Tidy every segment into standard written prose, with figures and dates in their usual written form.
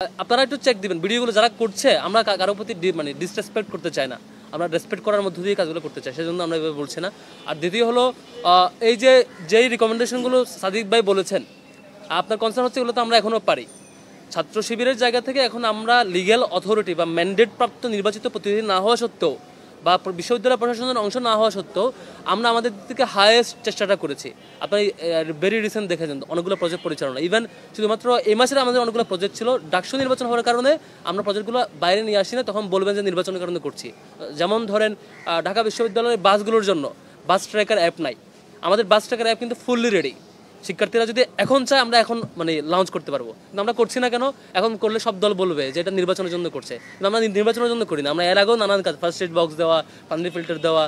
আপনারা একটু চেক দিবেন ভিডিওগুলো যারা করছে আমরা কারো প্রতি মানে ডিসরেসপেক্ট করতে চাই না, আমরা রেসপেক্ট করার মধ্য দিয়ে কাজগুলো করতে চাই, সেজন্য আমরা এভাবে বলছি না। আর দ্বিতীয় হলো এই যে যেই রিকমেন্ডেশনগুলো সাদিক ভাই বলেছেন, আপনার কনসার্ন হচ্ছে এগুলো তো আমরা এখনও পারি। ছাত্র শিবিরের জায়গা থেকে এখন আমরা লিগ্যাল অথরিটি বা ম্যান্ডেট প্রাপ্ত নির্বাচিত প্রতিনিধি না হওয়া সত্ত্বেও বা বিশ্ববিদ্যালয় প্রশাসনের অংশ না হওয়া সত্ত্বেও আমরা আমাদের থেকে হায়েস্ট চেষ্টাটা করেছি। আপনি ভেরি রিসেন্ট দেখেছেন অনেকগুলো প্রজেক্ট পরিচালনা, ইভেন শুধুমাত্র এই মাসের আমাদের অনেকগুলো প্রজেক্ট ছিল, ডাকসু নির্বাচন হওয়ার কারণে আমরা প্রজেক্টগুলো বাইরে নিয়ে আসি না, তখন বলবেন যে নির্বাচনের কারণে করছি। যেমন ধরেন ঢাকা বিশ্ববিদ্যালয়ের বাসগুলোর জন্য বাস ট্র্যাকার অ্যাপ নাই, আমাদের বাস ট্র্যাকার অ্যাপ কিন্তু ফুললি রেডি। শিক্ষার্থীরা যদি এখন চায় আমরা এখন মানে লঞ্চ করতে পারবো, কিন্তু আমরা করছি না কেন? এখন করলে সব দল বলবে যে এটা নির্বাচনের জন্য করছে, কিন্তু আমরা নির্বাচনের জন্য করি না। আমরা এর আগেও নানান কাজ, ফার্স্ট এড বক্স দেওয়া, পানি ফিল্টার দেওয়া,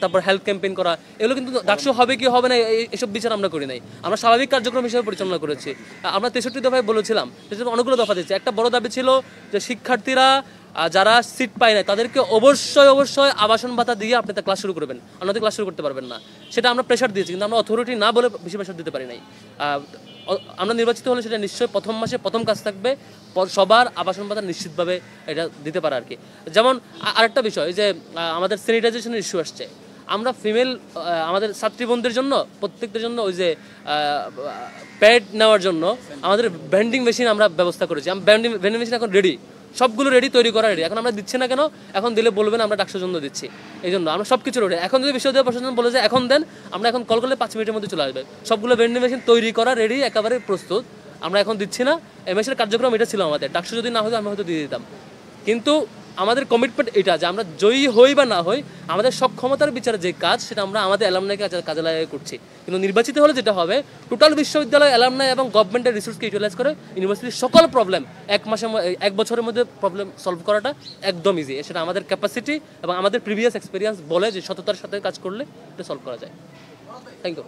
তারপর হেলথ ক্যাম্পেইন করা, এগুলো কিন্তু ডাকসু হবে কি হবে না এসব বিচার আমরা করি নাই, আমরা স্বাভাবিক কার্যক্রম হিসেবে পরিচালনা করেছি। আমরা 63 দফায় বলেছিলাম, অনেকগুলো দফা দিচ্ছি। একটা বড় দাবি ছিল যে শিক্ষার্থীরা যারা সিট পায় না তাদেরকে অবশ্যই আবাসন ভাতা দিয়ে আপনি তা ক্লাস শুরু করবেন, অন্যদের ক্লাস শুরু করতে পারবেন না। সেটা আমরা প্রেশার দিয়েছি, কিন্তু আমরা অথরিটি না বলে বেশি প্রেশার দিতে পারি নাই। আমরা নির্বাচিত হলে সেটা নিশ্চয়ই প্রথম মাসে প্রথম কাজ থাকবে সবার আবাসন ভাতা নিশ্চিতভাবে এটা দিতে পারে আর কি। যেমন আরেকটা বিষয় যে আমাদের স্যানিটাইজেশনের ইস্যু আসছে, আমরা ফিমেল আমাদের ছাত্রীবন্ধুদের জন্য প্রত্যেকদের জন্য ওই যে প্যাড নেওয়ার জন্য আমাদের ভেন্ডিং মেশিন আমরা ব্যবস্থা করেছি। ভেন্ডিং মেশিন এখন রেডি, সবগুলো রেডি, তৈরি করা রেডি। এখন আমরা দিচ্ছি না কেন? এখন দিলে বলবেন আমরা ডাকসুর জন্য দিচ্ছি, এই জন্য আমরা সব কিছু রেডি। এখন যদি বিশ্ববিদ্যালয় প্রশাসন বলে যে এখন দেন, আমরা এখন কল করলে 5 মিনিটের মধ্যে চলে আসবে, সবগুলো ভেন্ডিং মেশিন তৈরি করা রেডি, একেবারে প্রস্তুত। আমরা এখন দিচ্ছি না, এই মাসের কার্যক্রম এটা ছিল আমাদের। ডাকসু যদি না হতো আমি হয়তো দিয়ে দিতাম, কিন্তু আমাদের কমিটমেন্ট এটা যে আমরা জয়ী হই বা না হই, আমাদের সক্ষমতার বিচারে যে কাজ সেটা আমরা আমাদের অ্যালামনাইকে কাজে লাগিয়ে করছি। কিন্তু নির্বাচিত হলে যেটা হবে, টোটাল বিশ্ববিদ্যালয় অ্যালামনাই এবং গভর্নমেন্টের রিসোর্সকে ইউটিলাইজ করে ইউনিভার্সিটির সকল প্রবলেম এক বছরের মধ্যে প্রবলেম সলভ করাটা একদম ইজি। সেটা আমাদের ক্যাপাসিটি এবং আমাদের প্রিভিয়াস এক্সপিরিয়েন্স বলে যে সততার সাথে কাজ করলে এটা সলভ করা যায়। Thank you.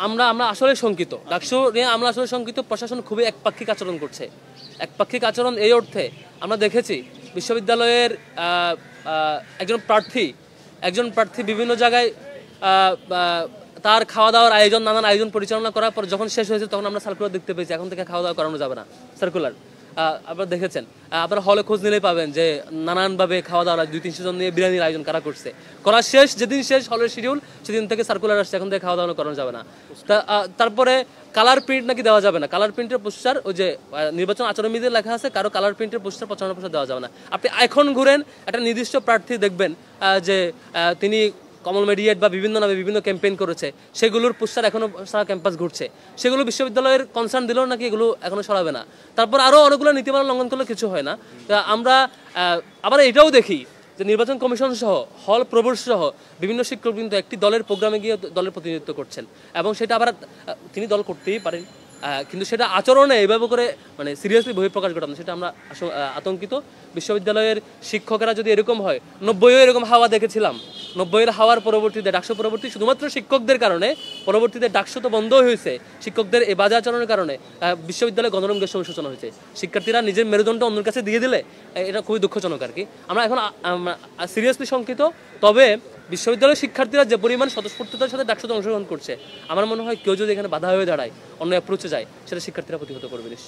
আমরা আসলে শঙ্কিত, ডাকসু নিয়ে আমরা আসলে শঙ্কিত। প্রশাসন খুবই একপাক্ষিক আচরণ করছে। একপাক্ষিক আচরণ এই অর্থে আমরা দেখেছি বিশ্ববিদ্যালয়ের একজন প্রার্থী বিভিন্ন জায়গায় তার খাওয়া দাওয়ার আয়োজন, নানান আয়োজন পরিচালনা করার পর যখন শেষ হয়েছে তখন আমরা সার্কুলার দেখতে পেয়েছি এখন থেকে খাওয়া দাওয়া করানো যাবে না। সার্কুলার আপনারা দেখেছেন, আপনারা হলে খোঁজ নিলেই পাবেন যে নানানভাবে খাওয়া দাওয়া 200-300 জন নিয়ে বিরিয়ানির আয়োজন করা শেষ, যেদিন শেষ হলের শিডিউল সেদিন থেকে সার্কুলার আসছে এখন থেকে খাওয়া দাওয়া করানো যাবে না। তারপরে কালার প্রিন্ট নাকি দেওয়া যাবে না, কালার প্রিন্টের পোস্টার ওই যে নির্বাচন আচরণবিধিতে লেখা আছে কারো কালার প্রিন্টের পোস্টার 55% দেওয়া যাবে না। আপনি এখন ঘুরেন একটা নির্দিষ্ট প্রার্থী দেখবেন যে তিনি কমল মেডিয়েট বা বিভিন্ন নামে বিভিন্ন ক্যাম্পেইন করেছে, সেগুলোর পোস্টার এখনো সারা ক্যাম্পাস ঘুরছে। সেগুলো বিশ্ববিদ্যালয়ের কনসার্ন দিলেও নাকি এগুলো এখনো সরাবে না। তারপর আরও অনেকগুলো নীতিমালা লঙ্ঘন করলে কিছু হয় না। আমরা আবার এটাও দেখি যে নির্বাচন কমিশন সহ হল প্রবোস্ট সহ বিভিন্ন শিক্ষক কিন্তু একটি দলের প্রোগ্রামে গিয়ে দলের প্রতিনিধিত্ব করছেন, এবং সেটা আবার তিনি দল করতেই পারেন, কিন্তু সেটা আচরণে এইভাবে করে মানে সিরিয়াসলি বহিঃপ্রকাশ ঘটানো, সেটা আমরা আতঙ্কিত। বিশ্ববিদ্যালয়ের শিক্ষকেরা যদি এরকম হয়, 90-এও এরকম হাওয়া দেখেছিলাম, 90-এর হাওয়ার পরবর্তীতে ডাকসু পরবর্তী শুধুমাত্র শিক্ষকদের কারণে, পরবর্তীতে ডাকসু তো বন্ধ হয়েছে শিক্ষকদের এই বাজে আচরণের কারণে, বিশ্ববিদ্যালয়ে গণরম গ্যাস সূচনা হয়েছে। শিক্ষার্থীরা নিজের মেরুদণ্ড অন্যের কাছে দিয়ে দিলে এটা খুবই দুঃখজনক আর কি। আমরা এখন সিরিয়াসলি শঙ্কিত। তবে বিশ্ববিদ্যালয়ের শিক্ষার্থীরা যে পরিমাণ স্বতঃস্ফূর্ততার সাথে ডাকসুতে অংশগ্রহণ করছে, আমার মনে হয় কেউ যদি এখানে বাধা হয়ে দাঁড়ায়, অন্য অ্যাপ্রোচে যায়, সেটা শিক্ষার্থীরা প্রতিহত করবে নিশ্চয়ই।